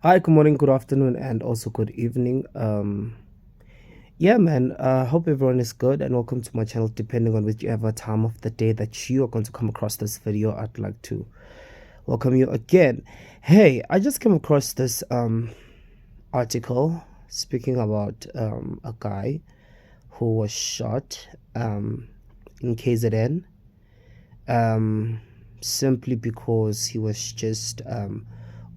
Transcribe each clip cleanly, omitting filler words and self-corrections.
Hi, good morning, good afternoon, and also good evening. Yeah, man. Hope everyone is good, and welcome to my channel. Depending on whichever time of the day that you are going to come across this video, I'd like to welcome you again. Hey, I just came across this article speaking about a guy who was shot in KZN um, simply because he was just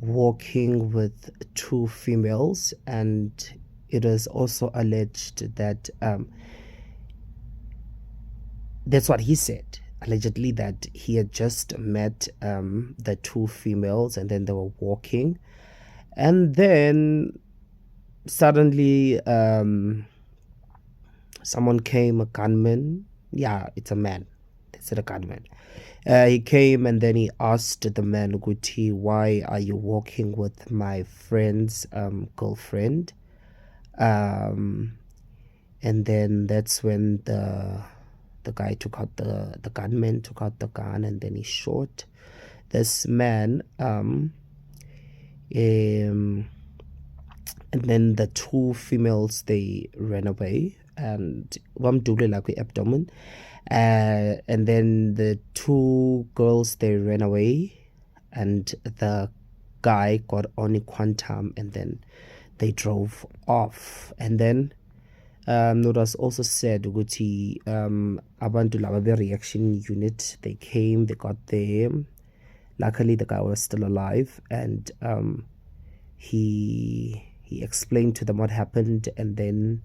walking with two females, and it is also alleged that that's what he said. Allegedly, that he had just met the two females, and then they were walking, and then suddenly someone came, a gunman. Yeah, it's a man. They said a gunman. He came and then he asked the man, Guti, why are you walking with my friend's girlfriend? Um, and then that's when the guy took out the gunman took out the gun, and then he shot this man. Um, and then the two females, they ran away, and one double like abdomen. And then the two girls, they ran away, and the guy got on a quantum, and then they drove off. And then it was also said ukuthi abantu laba be-reaction unit, they came, they got there. Luckily the guy was still alive, and he explained to them what happened, and then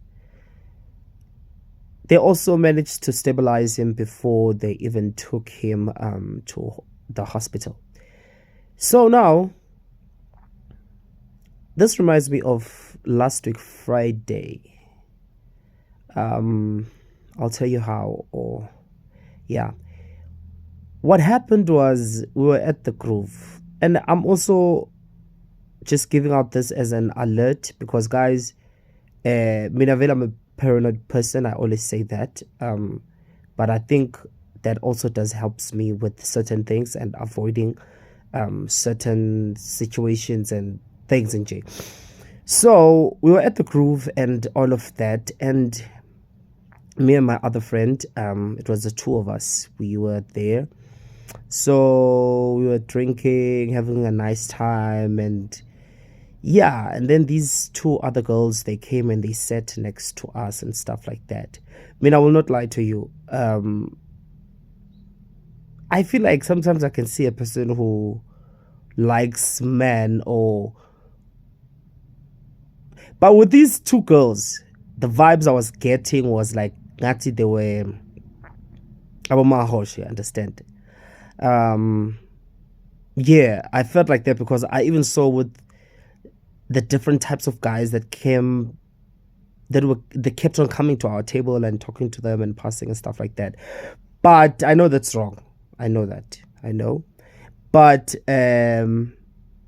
they also managed to stabilize him before they even took him to the hospital. So now, this reminds me of last week, Friday. I'll tell you how, or yeah. What happened was we were at the Groove, and I'm also just giving out this as an alert because, guys, Minaville, I'm a paranoid person. I always say that. But I think that also does helps me with certain things and avoiding certain situations and things in jail. So we were at the Groove and all of that, and me and my other friend, it was the two of us. We were there. So we were drinking, having a nice time, and yeah, and then these two other girls, they came and they sat next to us and stuff like that. I mean, I will not lie to you. I feel like sometimes I can see a person who likes men, or but with these two girls, the vibes I was getting was like Nati, they were Abamahosh, you understand? Yeah, I felt like that because I even saw with the different types of guys that came, they kept on coming to our table and talking to them and passing and stuff like that. But I know that's wrong. I know that. I know. But I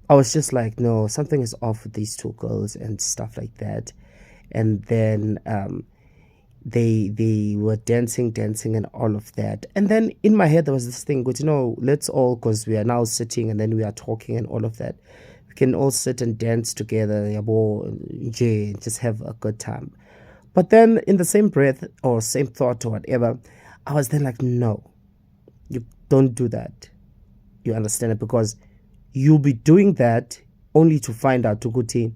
was just like, no, something is off with these two girls and stuff like that. And then they were dancing and all of that. And then in my head there was this thing, but let's all, because we are now sitting and then we are talking and all of that, we can all sit and dance together, just have a good time. But then in the same breath or same thought or whatever, I was then like, no, you don't do that. You understand it? Because you'll be doing that only to find out, Tukuti,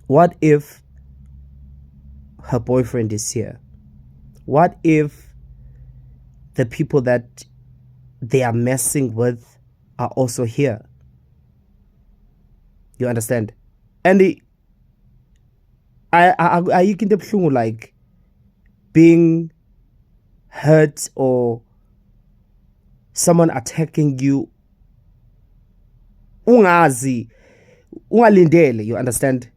what if her boyfriend is here? What if the people that they are messing with are also here? You understand? And you can definitely like being hurt or someone attacking you. Ungazi, ungalindele, you understand?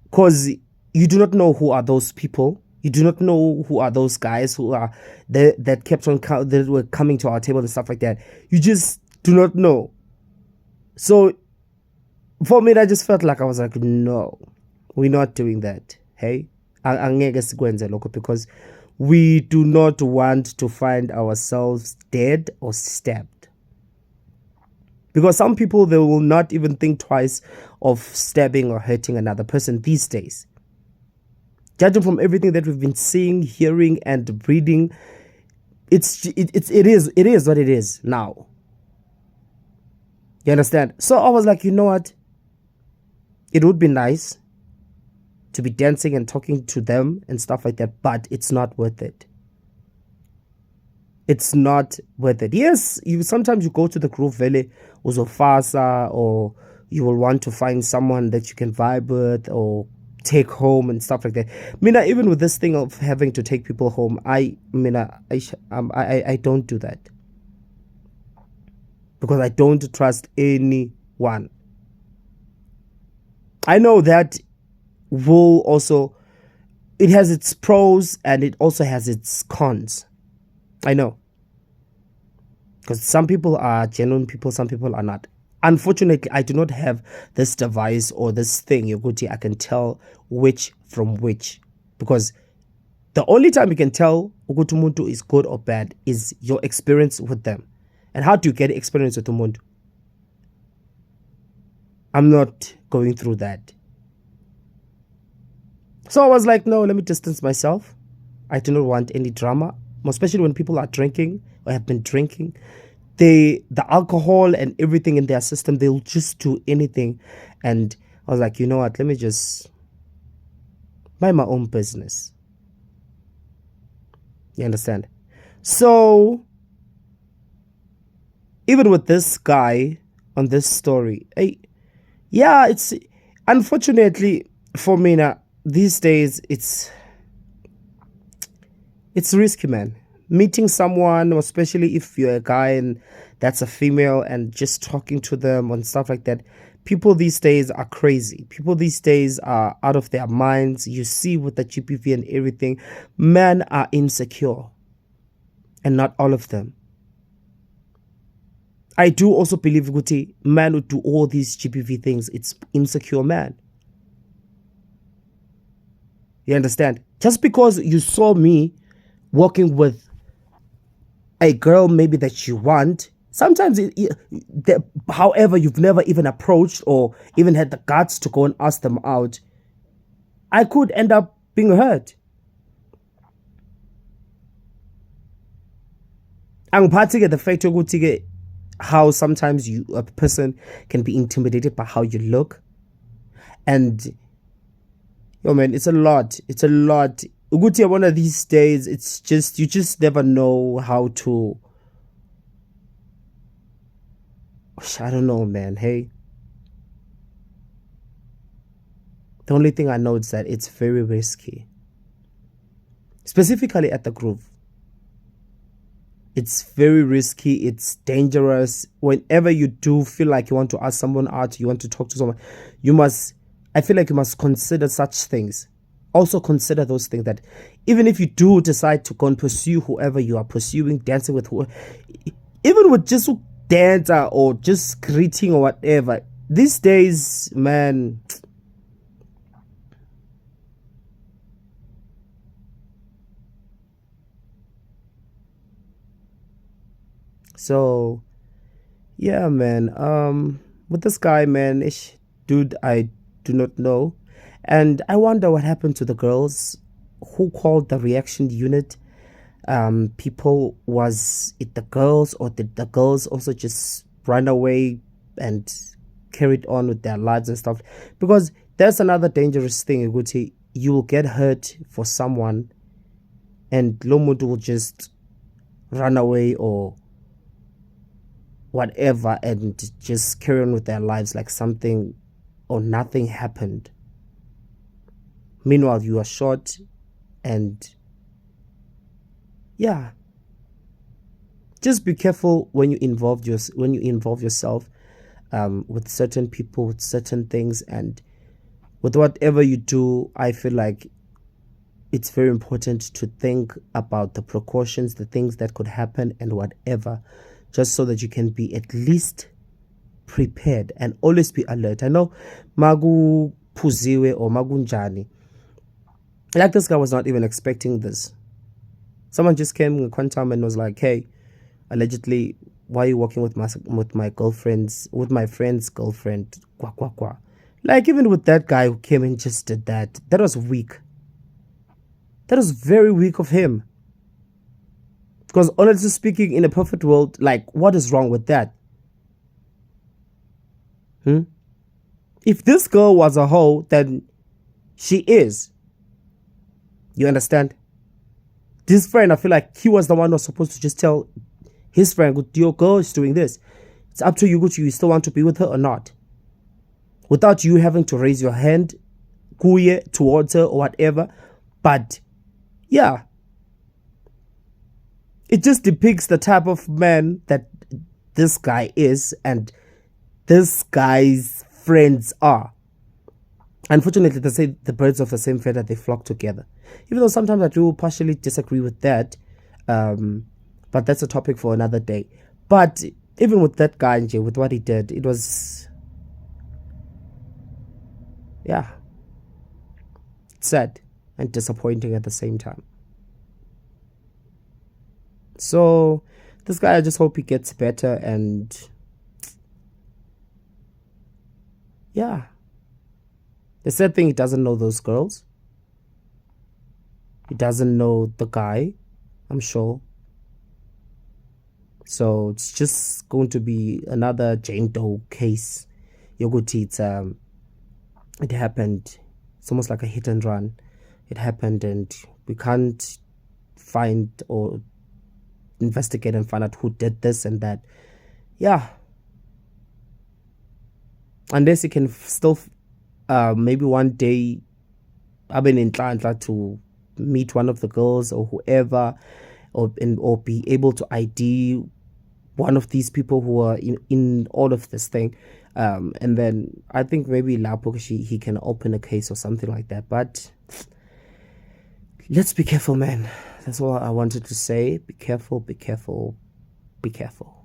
Because you do not know who are those people. You do not know who are those guys who are that kept on that were coming to our table and stuff like that. You just do not know. So for me, I just felt like I was like, no, we're not doing that. Hey, because we do not want to find ourselves dead or stabbed. Because some people, they will not even think twice of stabbing or hurting another person these days. Judging from everything that we've been seeing, hearing, and reading, it is what it is now. You understand? So I was like, you know what? It would be nice to be dancing and talking to them and stuff like that, but it's not worth it. It's not worth it. Yes, sometimes you go to the Groove Valley uzofasa, or you will want to find someone that you can vibe with or take home and stuff like that. Mina, even with this thing of having to take people home, I don't do that, because I don't trust anyone. I know that will also, it has its pros and it also has its cons. I know, because some people are genuine people, some people are not. Unfortunately, I do not have this device or this thing, Yoguti, I can tell which from which. Because the only time you can tell Ugutumuntu is good or bad is your experience with them. And how do you get experience with Umuntu? I'm not going through that. So I was like, no, let me distance myself. I do not want any drama, especially when people are drinking or have been drinking. The alcohol and everything in their system, they'll just do anything. And I was like, you know what, let me just mind my own business. You understand? So even with this guy on this story, it's unfortunately for me now, these days it's risky, man. Meeting someone, especially if you're a guy and that's a female, and just talking to them and stuff like that. People these days are crazy. People these days are out of their minds. You see with the GBV and everything, men are insecure. And not all of them. I do also believe, Guti, man who do all these GBV things, it's insecure man. You understand? Just because you saw me walking with a girl maybe that you want, sometimes however you've never even approached or even had the guts to go and ask them out, I could end up being hurt. Angiphathi-ke the fact ukuthi how sometimes a person can be intimidated by how you look. And yo man, it's a lot. Ukuthi one of these days, it's just, you just never know how to, I don't know, man. Hey, the only thing I know is that it's very risky, specifically at the Groove. It's very risky, it's dangerous. Whenever you do feel like you want to ask someone out, you want to talk to someone, I feel like you must consider such things. Also consider those things, that even if you do decide to go and pursue whoever you are pursuing, dancing with whoever, even with just dancer or just greeting or whatever, these days, man, so yeah, man, with this guy, man, dude, I do not know. And I wonder what happened to the girls who called the reaction unit. People, was it the girls, or did the girls also just run away and carried on with their lives and stuff? Because that's another dangerous thing, Guti. You will get hurt for someone and Lomudu will just run away or whatever and just carry on with their lives like something or nothing happened. Meanwhile, you are shot, and yeah, just be careful when you involve yourself with certain people, with certain things, and with whatever you do. I feel like it's very important to think about the precautions, the things that could happen, and whatever, just so that you can be at least prepared and always be alert. I know magu puziwe or magunjani. Like, this guy was not even expecting this. Someone just came in Quantum and was like, hey, allegedly why are you working with my friend's girlfriend? Kwa, kwa, kwa. Like, even with that guy who came and just did that, that was weak. That was very weak of him. Because honestly speaking, in a perfect world, like, what is wrong with that? If this girl was a hoe, then she is. You understand? This friend, I feel like he was the one who was supposed to just tell his friend, your girl is doing this. It's up to you, you still want to be with her or not. Without you having to raise your hand towards her or whatever. But yeah, it just depicts the type of man that this guy is and this guy's friends are. Unfortunately, they say the birds of the same feather, they flock together. Even though sometimes I do partially disagree with that, but that's a topic for another day. But even with that guy, with what he did, it was, yeah, sad and disappointing at the same time. So this guy, I just hope he gets better. And yeah, the sad thing, he doesn't know those girls. He doesn't know the guy, I'm sure. So it's just going to be another Jane Doe case. Yoguti, it happened. It's almost like a hit and run. It happened, and we can't find or investigate and find out who did this and that. Yeah. Unless you can still, maybe one day, I've been in Tlantla to meet one of the girls or whoever, or be able to ID one of these people who are in all of this thing. And then I think maybe Lapo, he can open a case or something like that. But let's be careful, man. That's all I wanted to say. Be careful, be careful, be careful.